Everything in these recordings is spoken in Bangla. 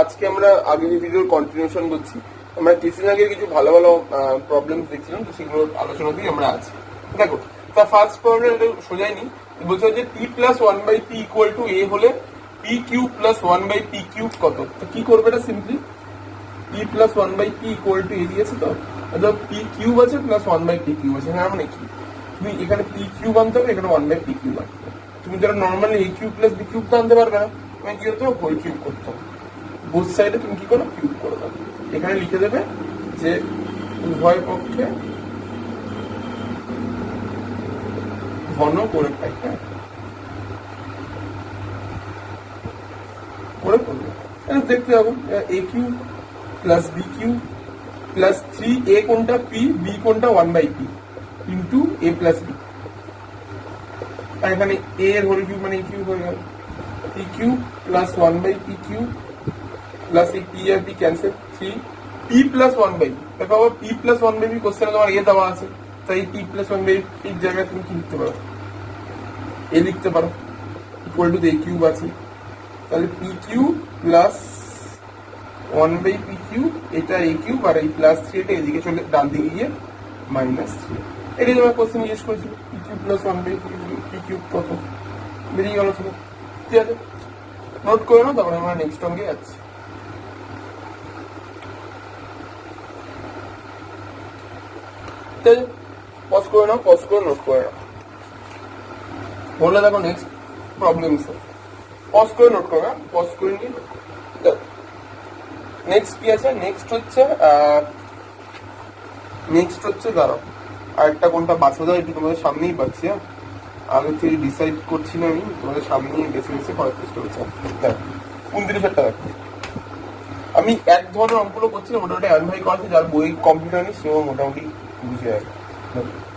আজকে আমরা আগের ভিডিওর কন্টিনিউশন করছি। আমরা কিছুদিন আগে কিছু ভালো ভালো প্রবলেম দেখছিলাম, তো সেগুলোর আলোচনাতেই আমরা আছি। দেখো, তার ফার্স্ট প্রবলেম এটা সোজাই নি, বলছে যে P plus one by P equal to A হলে P cube plus one by P cube কত। তো কি করবে এটা simply P plus one by P equal to A দিয়েছে, তো পি কিউব আছে plus one by P cube আছে। হ্যাঁ মানে কি, তুমি এখানে পি কিউব আনতে হবে, এখানে ওয়ান বাই পি কিউব আনতে হবে। তুমি যারা নর্মালি এ কিউব প্লাস বি কিউব তো আনতে পারবে না, তুমি কি করতে হবে হোল কিউব করতে হবে। বোথ সাইডে তুমি কি করো কিউব করে দাও। এখানে লিখে দেবে যে উভয় পক্ষে ঘন করে পাই। হ্যাঁ করে করবে, দেখতে যাবো A cube plus B cube plus three A কোনটা পি বি কোনটা one by P into A plus B. আর এখানে এ এর হোল কিউব মানে এ কিউব হয়ে গেল, P cube plus one by P cube plus এই পি আর P cancel, three P plus one by P. দেখো আবার P plus one by P কোশ্চেনে তোমার এ দেওয়া আছে, তাই পি প্লাস ওয়ান বাই পির জায়গায় তুমি কি লিখতে পারো, এ লিখতে পারো, ইকুয়াল টু এ কিউব আছে। তাহলে P cube plus one by P cube, এটা এ কিউব আর এই প্লাস থ্রি এটা এদিকে চলে ডান দিকে গিয়ে মাইনাস থ্রি। এটাই তোমার কোশ্চেন জিজ্ঞেস করেছিল P cube plus one by P cube কত, বেরিয়ে গেল ছিল। ঠিক আছে, নোট করে নাও, তারপরে আমরা নেক্সট অঙ্কে যাচ্ছি। পজ করে নাও, পজ করে নোট করে নাও। বলে দেখো নেক্সট প্রবলেম পজ করে নোট করো, পজ করে নিয়ে নেক্সট কি আছে। নেক্সট হচ্ছে দাঁড়াও, আরেকটা কোনটা বাছা যায় একটু তোমাদের সামনেই পাচ্ছি। হ্যাঁ আগে থেকে ডিসাইড করছি না, আমি তোমাদের সামনেই বেছে বেছে করার চেষ্টা করছি। 29 টাকা আমি এক ধরনের অঙ্কগুলো করছিলাম, মোটামুটি এমন ভাই করা যার বই কমপ্লিট হয়নি সেও মোটামুটি বুঝে যাবে।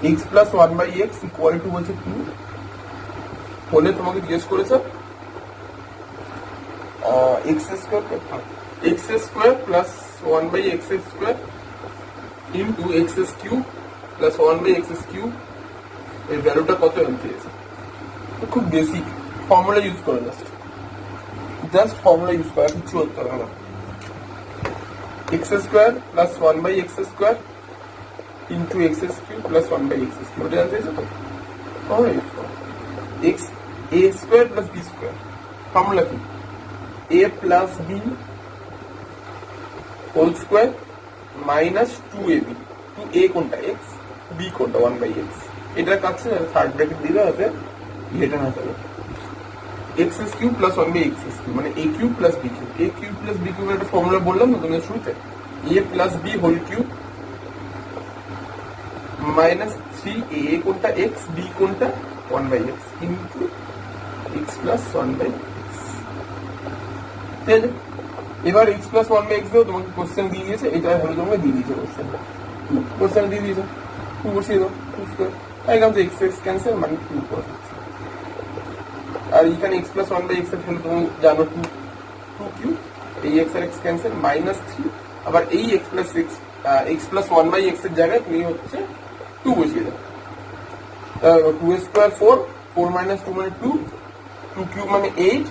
X plus one by x equal to বলছে টু হলে তোমাকে জিজ্ঞেস করেছে x square plus one by x square into x cube plus one by x cube এর ভ্যালুটা কত এমন পেয়েছে। খুব বেসিক ফর্মুলা ইউজ করে জাস্ট ফর্মুলা ইউজ করা, কিছু করতে হবে না। X square plus one by x square into x cube plus one by x cube, ওটা জানতে চাইছো তো ফর্মুলা ইউজ করো। X A square plus B square, formula কি A plus B whole square minus two A B. Two A কোনটা এক্স, বি কোনটা ওয়ান বাই এক্স। এটার কাছে থার্ড ব্র্যাকেট দিলে হবে এটা না হবে X cube plus one by x cube, মানে A cube plus B cube. A cube plus B cube একটা ফর্মুলা বললাম না তোমাদের শুরুতে, A plus B whole cube minus three A কোনটা এক্স বি কোনটা one by x into x plus one by x. ঠিক আছে, এবার x plus one by x দিয়েও তোমাকে কোশ্চেন দিয়ে দিয়েছে, এটা হলো তোমাকে দিয়ে দিয়েছে কোশ্চেন দিয়ে দিয়েছে, টু বসিয়ে দাও, টু স্কোয়ার এখান থেকে এক্স এক্স ক্যান্সেল মানে টু করে। আর এখানে x plus one by x এর ফেলে তুমি জানো টু কিউ, এই এক্স আর এক্স ক্যান্সেল মাইনাস থ্রি। আবার এই x plus one by x এর জায়গায় তুমি হচ্ছে টু বসিয়ে দাও। Two square four, four minus two মানে টু, টু কিউব মানে এইট,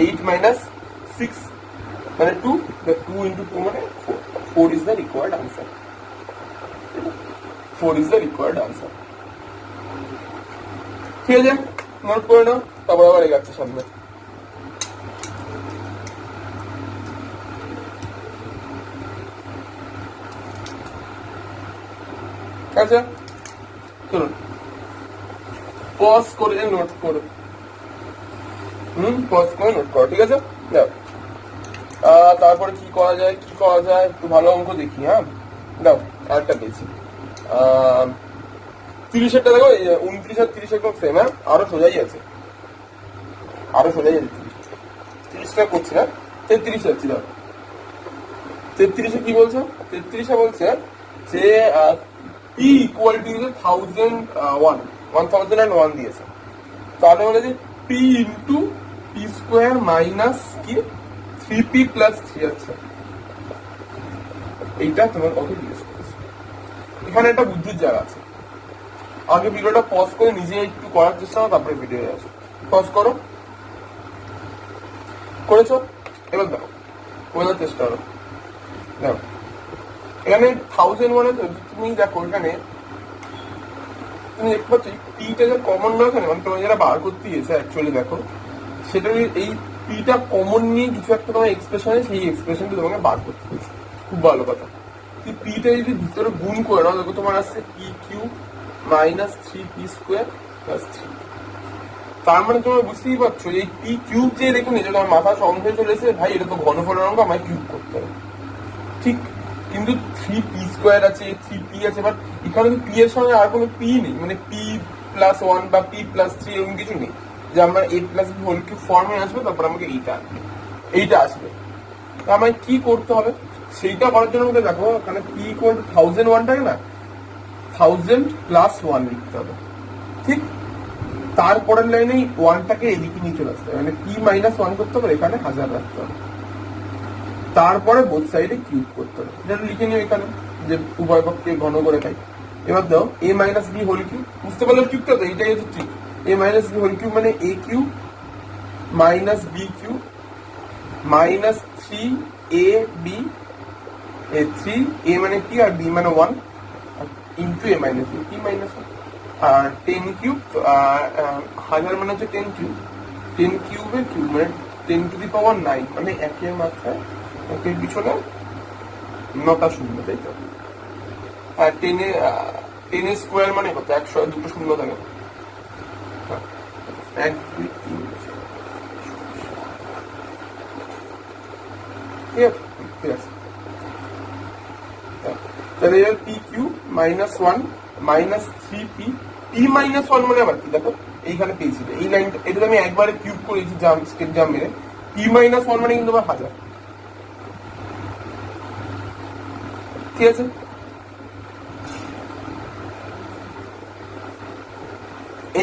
এইট মাইনাস সিক্স মানে টু, টু ইন্টু টু মানে four. Four is the required answer, four is the required answer. ঠিক আছে, নোট করে নাও, তারপর আবার এগাচ্ছে সামনে। আচ্ছা চলুন পজ করে নোট করো, পজ করে নোট করো। ঠিক আছে, দাও তারপরে কি করা যায় একটু ভালো অঙ্ক দেখি। হ্যাঁ দাও আরেকটা পেয়েছি 30-এরটা দেখো, 29 আর 30 একদম সেম। হ্যাঁ আরো সোজাই আছে, 30টা করছি না, 33 যাচ্ছি। দাও 33-এ কি বলছো, 33-এ বলছে যে পি ইকুয়াল টু 1001 দিয়েছে, তাহলে বলে যে P into P square minus কি 3p প্লাস 3। আচ্ছা এইটা তোমার কত জিজ্ঞেস করেছে। এখানে একটা বুদ্ধির জায়গা আছে, আগে ভিডিওটা পজ করে নিজে একটু করার চেষ্টা করো, তারপরে ভিডিও আসো। পজ করো, করেছো? এবার দেখো বোঝার চেষ্টা করো। দেখো এখানে 1000 মানে তুমি দেখো এখানে তুমি দেখতে পাচ্ছ পিটা যে কমন না এখানে, মানে তোমার যেটা বার করতে গেছে অ্যাকচুয়ালি দেখো সেটা এই পিটা কমন নিয়ে কিছু একটা তোমার এক্সপ্রেশন আছে, সেই এক্সপ্রেশনটা তোমাকে বার করতে গেছে। খুব ভালো কথা। তুই পিটা যদি ভিতরে গুণ করে নাও দেখো তোমার আসছে P Q minus 3p² plus 3। তার মানে তোমরা বুঝতেই পারছো এই পি কিউব যে রেখে নিয়েছো তোমার মাথা সংখ্যায় চলে এসে ভাই এটা তো ঘনফলের অঙ্ক, আমায় কিউব করতে হবে। ঠিক, কিন্তু 3p² আছে, 3p আছে, বাট এখানে তো পি এর সঙ্গে আর কোনো পি নেই, মানে p+1 বা p+3 এরকম কিছু নেই যে আমার a+b হোল কিউব ফর্মে আসবে তারপর আমাকে এইটা আসবে। তো আমায় কি করতে হবে সেইটা করার জন্য আমাকে দেখো এখানে p = 1001 টাকে না 1000+1 লিখতে হবে। ঠিক, তারপরের লাইনে ওয়ানটাকে এদিকে নিয়ে চলে আসতে হবে, মানে p-1 করতে হবে, এখানে 1000 রাখতে হবে, তারপরে বোথ সাইডে কিউব করতে হবে। এটা লিখে নিও এখানে যে উভয় পক্ষকে ঘন করে খাই। এবার দাও a-b হোল কিউব, বুঝতে পারলে কিউবটা তো এইটাই হচ্ছে ঠিক। a-b হোল কিউব মানে a cube minus b cube minus 3ab, 3a মানে p আর b মানে 1 into a minus b, p-1 আর 10 কিউব, 1000 মানে হচ্ছে 10 কিউব, 10 কিউবের কিউব মানে 10⁹9, মানে একের মাত্রায় একের পিছনে 9টা শূন্য, তাই তো। আর 10 এর স্কোয়ার মানে কত? 100, দুটো শূন্য থাকে, 1 2 3, ঠিক আছে, ঠিক আছে। তাহলে এর P Q -1 minus 3p, p-1 মানে আবার কি দেখো এইখানে পেয়েছিল এই লাইনটা, এটা আমি একবারে কিউব করেছি স্টেপ জাম্প মেরে। p-1 মানে কিন্তু আবার 1000, ঠিক আছে।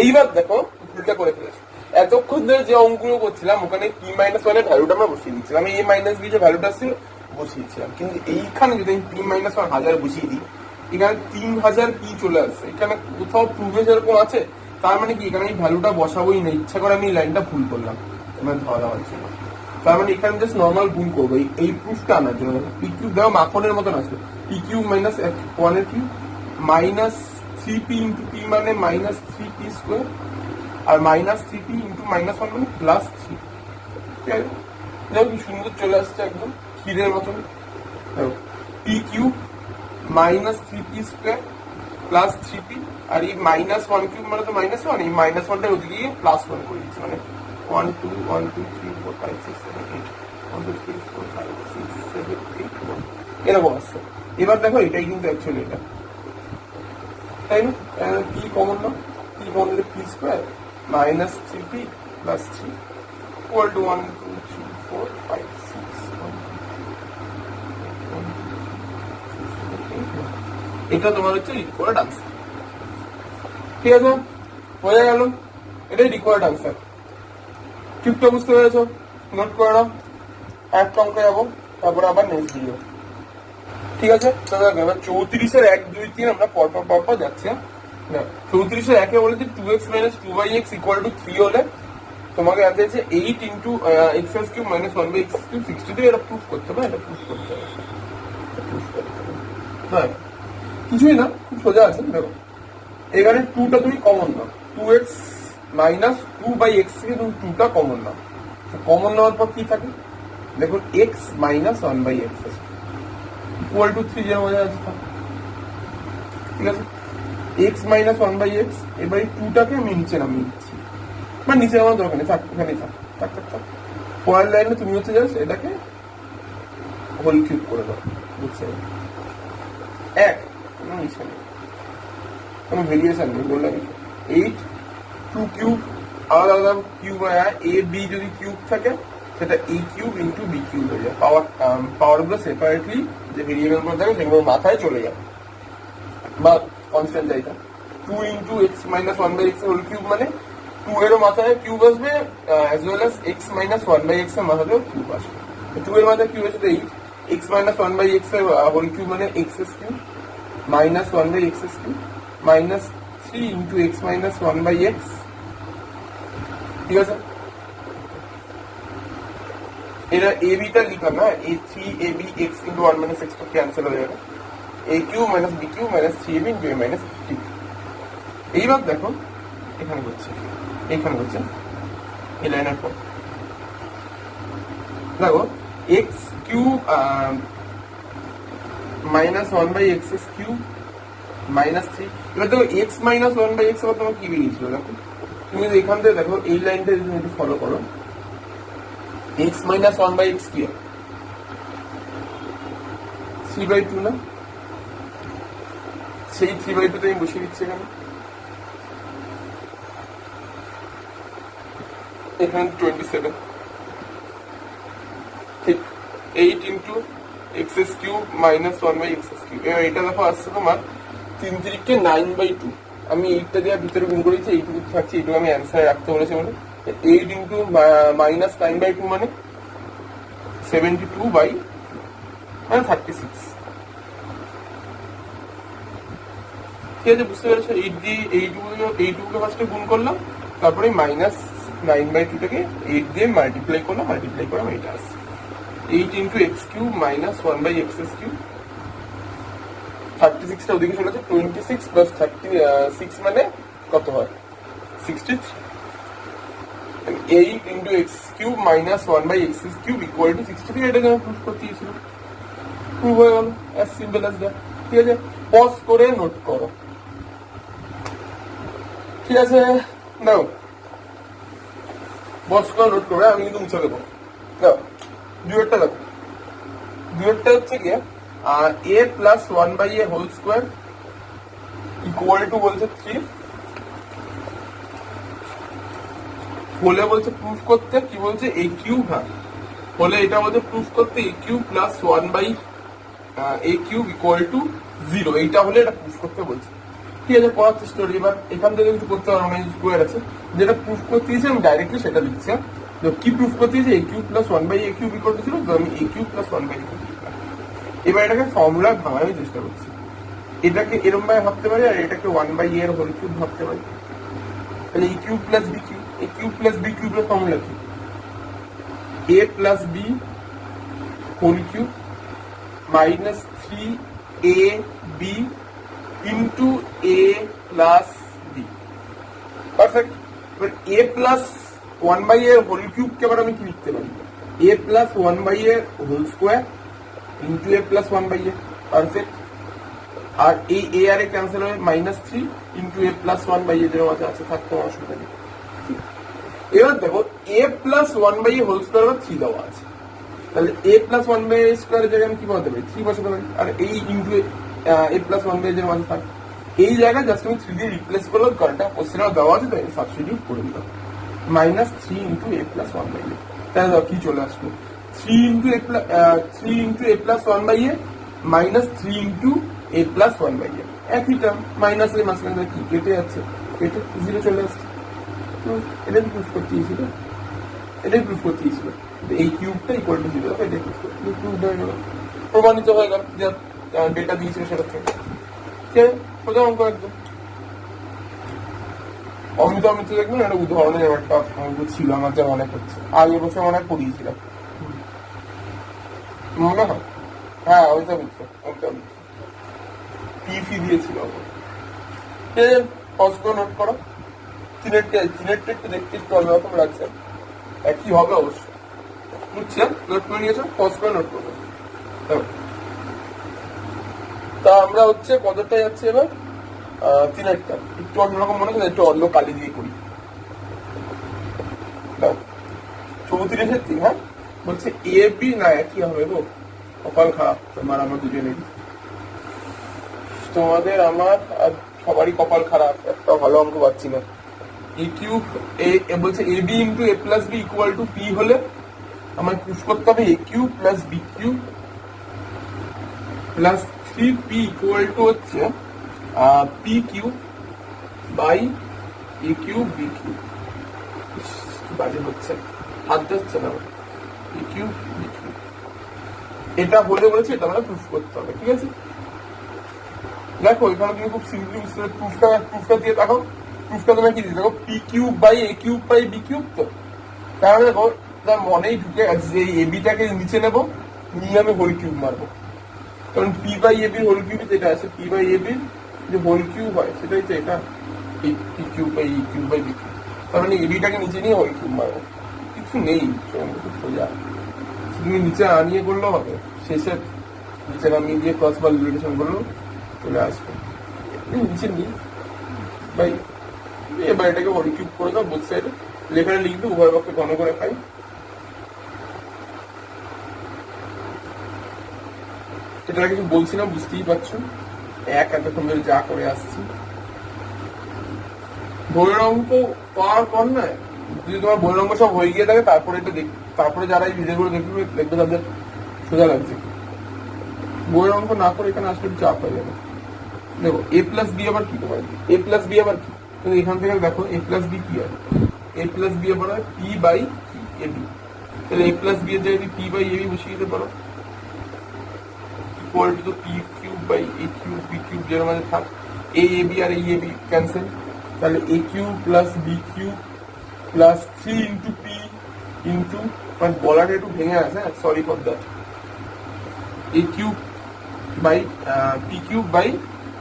এইবার দেখো ভুলটা করে ফেলেছি, এতক্ষণ ধরে যে অঙ্কগুলো করছিলাম ওখানে p-1 এর ভ্যালুটা আমরা বসিয়ে দিচ্ছিলাম, এই a-b যে ভ্যালুটা ছিল বসিয়েছিলাম, কিন্তু এইখানে যদি আমি p-1 1000 বসিয়ে দিই এখানে 3000 p চলে আসছে, এখানে কোথাও প্রুফে যেরকম আছে, তার মানে কি এখানে এই ভ্যালুটা বসাবোই না, ইচ্ছা করে আমি এই লাইনটা ভুল করলাম, আমার ধরা হচ্ছে না। তার মানে এখানে জাস্ট নর্মাল গুণ করবো এই প্রুফটা আনার জন্য। পি কিউব দেখো মাখনের মতন আসবে, পি কিউব মাইনাস 1 এর cube minus 3p into p মানে মাইনাস 3p², আর মাইনাস 3p ইন্টু -1 মানে প্লাস 3, ঠিক আছে। দেখো কি সুন্দর চলে আসছে একদম ক্ষীরের মতন। দেখো P cube minus 3p² plus 3p, আর এই -1 কিউব মানে তো -1, এই -1টা ওদিকে গিয়ে +1 করে দিচ্ছি, মানে 1 2 1 2 3 4 5 6 7 8 1 2 3 4 5 6 7 8 1 এরকম আসছে। এবার দেখো এটাই কিন্তু অ্যাকচুয়ালি এটা, তাই না? p কমন না, p কমন হলে p² minus 3p plus 3 equal to 1 2 3 4 5 6 1 এটা তোমার হচ্ছে রিকোয়ার্ড আনসার, ঠিক আছে, হয়ে গেল, এটাই রিকোয়ার্ড আনসার। কিউবটা বুঝতে পেরেছো? নোট করে নাও, এক অঙ্কে যাবো, তারপরে আবার নেক্সট ভিডিও, ঠিক আছে। তো দেখো এবার 34-এর 1 2 3 আমরা পরপর যাচ্ছি। 34-এর 1-এ বলেছে 2x - 2y(x) = 3 হলে তোমাকে আনতে হচ্ছে 8 ইন্টু x³ - 1/x³, 62, এটা প্রুফ করতে হবে, এটা প্রুফ করতে হবে, হ্যাঁ কিছুই না, খুব সোজা আছে। দেখো এখানে 2টা তুমি কমন নাও, 2x - 2/x থেকে তুমি 2টা কমন নাও, কমন নেওয়ার পর কি থাকে দেখো x - 1/x আছে ইকুয়াল টু 3, যেন বোঝা যাচ্ছে, ঠিক আছে। x - 1/x, এবার এই 2টাকে আমি নিচে নামিয়ে দিচ্ছি, মানে নিচে নামার দরকার নেই, থাক এখানে থাক। পরের লাইনে তুমি হচ্ছে জাস্ট এটাকে হোল কিউব করে দাও, বুঝছে, এক কোনো নিচে নেই, কোনো ভেরিয়েশন নেই, বললাম 8 2 কিউব আলাদা আলাদা কিউব, a b যদি কিউব থাকে সেটা a cube into b cube হয়ে যায়, পাওয়ারগুলো সেপারেটলি যে ভেরিয়েবল গুলো থাকে সেগুলো মাথায় চলে যায় বা কনস্ট্যান্ট যাই থাকে। 2 into x - 1/x whole cube মানে 2 এরও মাথায় কিউব আসবে, as well as x - 1/x এর মাথাতেও কিউব আসবে। 2 এর মাথায় কিউব আছে 8, x - 1/x এর হোল কিউব মানে x³ - 1/x³ minus 3 into x - 1/x, ঠিক আছে। এটা এ বিটা লিখলাম না, A three A B X into one minus X তো ক্যান্সেল হয়ে যাবে, A cube minus B cube minus three A B into A minus cube. এইবার দেখো এখানে করছে, এখানে করছে এই লাইনের পর দেখো x cube minus one by x S Q minus three. এবার দেখো x minus one by x আবার তোমার কি বেরিয়েছিল দেখো, তুমি যদি এখান থেকে দেখো এই লাইনটা যদি তুমি ফলো করো, x minus one by x কি থ্রি বাই টু না, সেই থ্রি বাই টু তে আমি বসিয়ে দিচ্ছি এখানে, এখানে 27 ঠিক 8 into x S Q minus one by x S Q. এবার এটা দেখো আসছে তোমার 3 3কে 9/2, আমি এইটটা দিয়ে ভিতরে গুণ করেছি, এইটুকু থাকছে, এইটুকু আমি অ্যান্সারে রাখতে বলেছি মানে 8 ইন্টু মাইনাস 9/2 মানে 72 বাই মানে 36। ঠিক আছে, বুঝতে পেরেছো? 8 দিয়ে এইটুকুকে ফার্স্টে গুণ করলাম, তারপরে মাইনাস 9/2টাকে 8 দিয়ে মাল্টিপ্লাই করলাম, মাল্টিপ্লাই করে এটা আসছে 8 into x cube minus one by x S cube. 36টা ওদিকে চলে আছে, 26 প্লাস 36 মানে কত হয় 63। 8 into x cube minus one by x S Q equal to 63। এটাকে আমি প্রুফ করতে গেছিল, প্রুফ হয়ে গেল, অ্যাজ সিম্পল অ্যাজ দ্যাট। ঠিক আছে, পজ করে নোট করো। ঠিক আছে, নাও পজ করে নোট করবে, আমি কিন্তু মুছে দেবো। দুয়েরটা দেখো, দুয়েরটা হচ্ছে গিয়ে A plus one by A whole square equal to বলছে 3, হলে বলছে প্রুফ করতে কি বলছে এ কিউ, হ্যাঁ হলে এটা বলছে প্রুফ করতে A cube plus one by A cube equal to 0, এইটা হলে এটা প্রুফ করতে বলছে। ঠিক আছে, পড়ার চেষ্টা করি। এবার এখান থেকে কিছু করতে পারবো না, স্কোয়ার আছে, যেটা প্রুফ করতে দিয়েছে আমি ডাইরেক্টলি সেটা লিখছি। কি প্রুফ করতে দিয়েছে A cube plus one by A cube equal to 0, তো আমি A cube plus one by A cube লিখলাম। এবার এটাকে ফর্মুলা ভাঙানোর চেষ্টা করছি, এটাকে এরম ভাবে ভাবতে পারি আর এটাকে ওয়ান বাই এর হোল কিউব ভাবতে পারি। তাহলে A cube plus B cube, A cube plus B কিউবের ফর্মুলা কি, A plus B whole cube minus 3ab into A plus B. Perfect. এবার এ প্লাস ওয়ান বাই এর হোল কিউবকে আবার আমি কি লিখতে পারি, এ প্লাস ওয়ান বাই এর whole square into A plus one by A. Perfect. আর এই এ আর এ ক্যান্সেল হয়ে minus 3 into A plus one by A যেরকম আছে থাকতে অসুবিধা নেই। এবার দেখো A plus one by A whole square বা 3 দেওয়া আছে, তাহলে A plus one by A স্কোয়ারের জায়গায় আমি কি বলতে পারি 3 বসাতে পারি, আর এই into A plus one by যেরকম আছে থাক, এই জায়গায় জাস্ট আমি 3 দিয়ে রিপ্লেস করলাম, কারণ এটা কোশ্চেনও দেওয়া আছে তাই সাবস্টিটিউট করে দিলাম, minus 3 into A plus one by A. তাহলে দেখো কি চলে আসলো 3 into A plus one by A minus 3 into A plus one by A, একই টার্ম, মাইনাস এর মাঝখানে কি কেটে যাচ্ছে, কেটে 0 চলে আসছে। এটাই প্রুফ করতে গিয়েছিল, এটাই প্রুফ করতে গিয়েছিল, এই কিউবটা ইকুয়াল টু 0, এটাই প্রুফ হয়ে গেল, প্রমাণিত হয়ে গেল যে ডেটা দিয়েছিল সেটা থেকে। ঠিক আছে, প্রথম অঙ্ক একদম অমিত অমিত দেখবেন, একটা উদাহরণের একটা অঙ্ক ছিল আমার যা মনে করছে, আগের বছর মনে হয় পড়িয়েছিলাম মনে হয়, হ্যাঁ ওইটা মিত্র, ওইটা মিত্র পিফি দিয়েছিল। পজ করে নোট করো, চিনেরটা একটু দেখতে একটু অন্যরকম লাগছে, একই হবে অবশ্য, বুঝছিলাম। নোট করে নিয়েছো, পজ করে নোট করবো। তা আমরা হচ্ছে কতটা যাচ্ছে এবার, 3-টা একটু অন্যরকম মনে হচ্ছে, একটু অন্য কালি দিয়ে করি। 34-এর 3, হ্যাঁ বলছে এ বি না একই হবে গো, কপাল খারাপ তোমার আমার দুজনেরই, তোমাদের আমার আর সবারই কপাল খারাপ, একটা ভালো অঙ্ক পাচ্ছি না। এ কিউব বলছে A B into A plus B equal to P হলে আমার প্রুফ করতে হবে A cube plus B cube plus 3p equal to হচ্ছে P cube by A cube B cube. বাজে হচ্ছে, হাত যাচ্ছে না, এ কিউব বি কিউব এটা হলে বলেছে, এটা আমরা প্রুফ করতে হবে। ঠিক আছে, দেখো এখানে তুমি খুব সিম্পলি প্রুফটা দিয়ে দেখো, প্রুফটা তুমি কি দিচ্ছি দেখো, P cube by A cube by B cube, তো তাহলে দেখো আপনার মনেই ঢুকে আছে যে এই এবিটাকে নিচে নেবো, নিয়ে আমি হোল কিউব মারবো। কারণ P by AB whole cube যেটা আছে, পি বাই এবির যে হোল কিউব হয় সেটাই তো এটা, এই P cube by E cube by B cube. তার মানে এবিটাকে নিচে নিয়ে হোল কিউব মারবো। কিছু নেই, সোজা তুমি নিচে আনিয়ে করলেও হবে, শেষে নিচে নামিয়ে দিয়ে ক্রস মাল্টিপ্লিকেশন করলেও চলে আসবে। নিচে নিই ভাই, এবার এটাকে হোল কিউব করে দাও বোথ সাইডে, লেখাটা লিখবে উভয় পক্ষে ঘন করে পাই। এটা কিছু বলছি না, বুঝতেই পারছো, এতক্ষণ ধরে যা করে আসছি। বইয়ের অঙ্ক পাওয়ার পর না, যদি তোমার বইয়ের অঙ্ক সব হয়ে গিয়ে থাকে তারপরে এটা তারপরে যারা এই ভিডিওগুলো দেখবে তাদের সোজা লাগছে। বইয়ের অঙ্ক না করে এখানে আসলে চাপ হয়ে যাবে। দেখো এ প্লাস বি আবার কি তোমার, এ প্লাস বি আবার কি, এখান থেকে দেখো এ প্লাস বি কি হয়, এ প্লাস বি আবার হয় পি বাই এ বি। তাহলে এ প্লাস বি এর জায়গায় পি বাই এ বি বসিয়ে দিতে পারো, equal to P cube by A cube B cube, যের মাঝে থাক এ বি আর এ বি ক্যান্সেল। তাহলে A cube plus B cube plus 3 into P into, মানে বলাটা একটু ভেঙে আছে, sorry for that, A cube by P cube by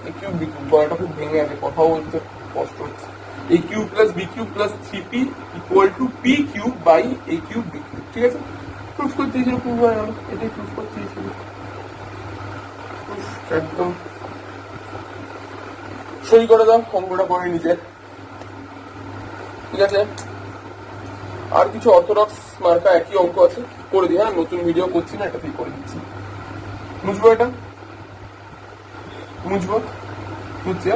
A cube B cube, বলাটা খুব ভেঙে আছে, কথাও বলতে কষ্ট হচ্ছে। A cube plus B cube plus 3p equal to P cube by A cube B cube. ঠিক আছে, প্রুফ করতে চেয়েছিল, প্রুফ হয়ে গেল, এটাই প্রুফ করতে চেয়েছিল, একদম সই করে দাও, অঙ্কটা করে নিজে। ঠিক আছে, আর কিছু অর্থোডক্স মার্কা একই অঙ্ক আছে, করে দিই। হ্যাঁ, নতুন ভিডিও করছি না, এটাতেই করে দিচ্ছি। মুছবো এটা, মুছবো, মুছছি।